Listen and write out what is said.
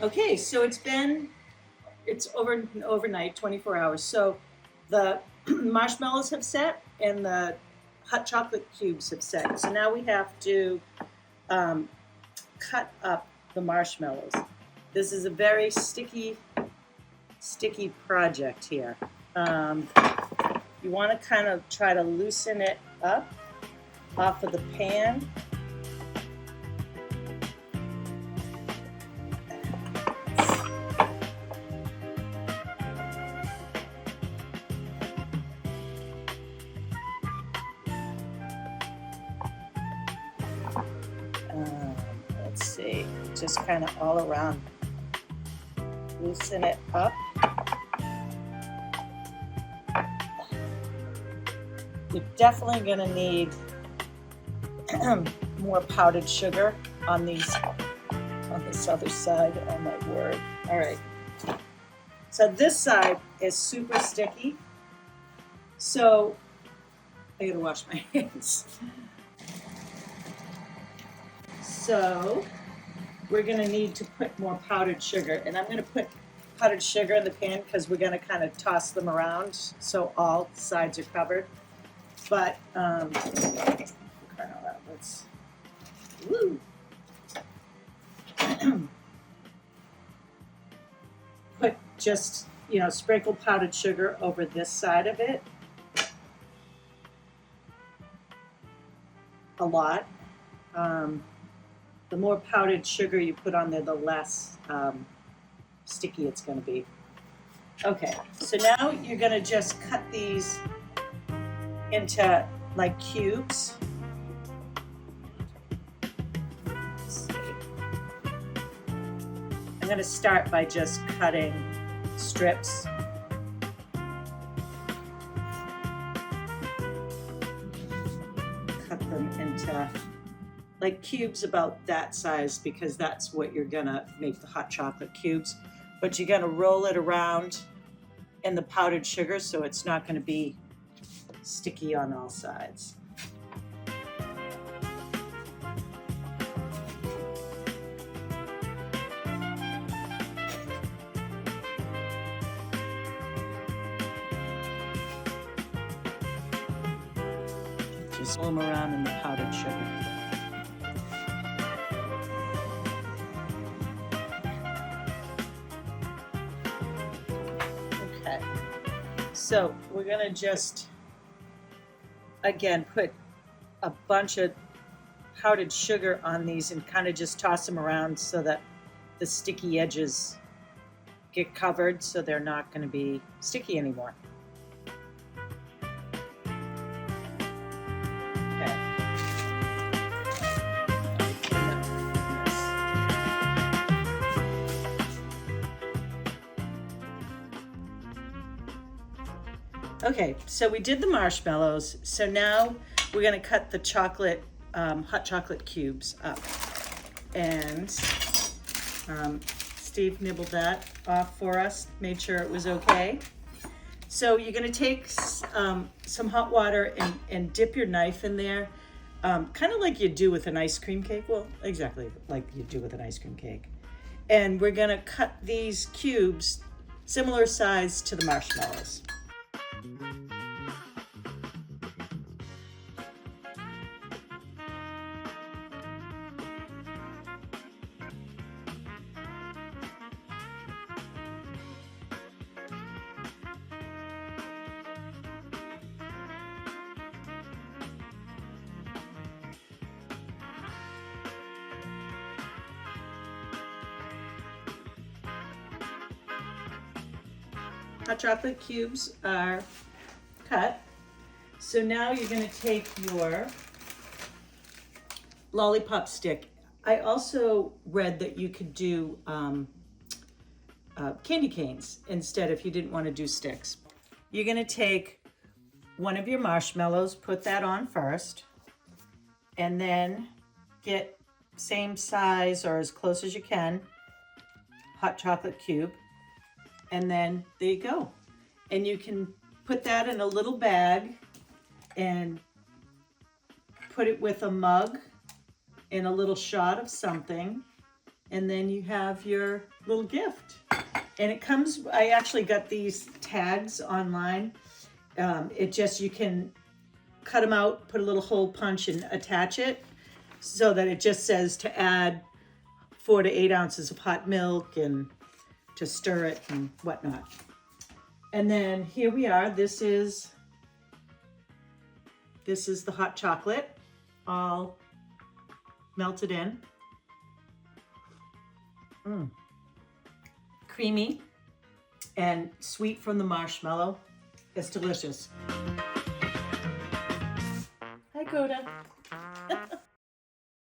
Okay, so it's overnight, 24 hours. So the marshmallows have set and the hot chocolate cubes have set. So now we have to um, cut up the marshmallows. This is a very sticky project here. Um, you want to kind of try to loosen it up off of the pan. Let's see, just kind of all around. Loosen it up. You're definitely going to need more powdered sugar on this other side. Oh my word. All right. So this side is super sticky. So I gotta wash my hands. So we're gonna need to put more powdered sugar, and I'm gonna put powdered sugar in the pan because we're gonna kind of toss them around so all sides are covered. But let's woo. Put just, sprinkle powdered sugar over this side of it. A lot. The more powdered sugar you put on there, the less sticky it's going to be. Okay, so now you're going to just cut these into like cubes. Let's see. I'm going to start by just cutting strips. Cut them into like cubes about that size because that's what you're gonna make the hot chocolate cubes. But you're gonna roll it around in the powdered sugar so it's not gonna be sticky on all sides. Just roll them around in the powdered sugar. So we're gonna just, again, put a bunch of powdered sugar on these and kind of just toss them around so that the sticky edges get covered so they're not gonna be sticky anymore. Okay. Okay, so we did the marshmallows. So now we're gonna cut the chocolate, hot chocolate cubes up. And Steve nibbled that off for us, made sure it was okay. So you're gonna take some hot water and dip your knife in there, kind of like you do with an ice cream cake. Well, exactly like you do with an ice cream cake. And we're gonna cut these cubes similar size to the marshmallows. Hot chocolate cubes are cut. So now you're going to take your lollipop stick. I also read that you could do candy canes instead if you didn't want to do sticks. You're going to take one of your marshmallows, put that on first, and then get same size or as close as you can hot chocolate cube. And then there you go. And you can put that in a little bag and put it with a mug and a little shot of something And then you have your little gift. And it comes, I actually got these tags online. You can cut them out, put a little hole punch and attach it so that it just says to add 4 to 8 ounces of hot milk and to stir it and whatnot. And then here we are. This is the hot chocolate all melted in. Creamy and sweet from the marshmallow. It's delicious. Hi, Coda.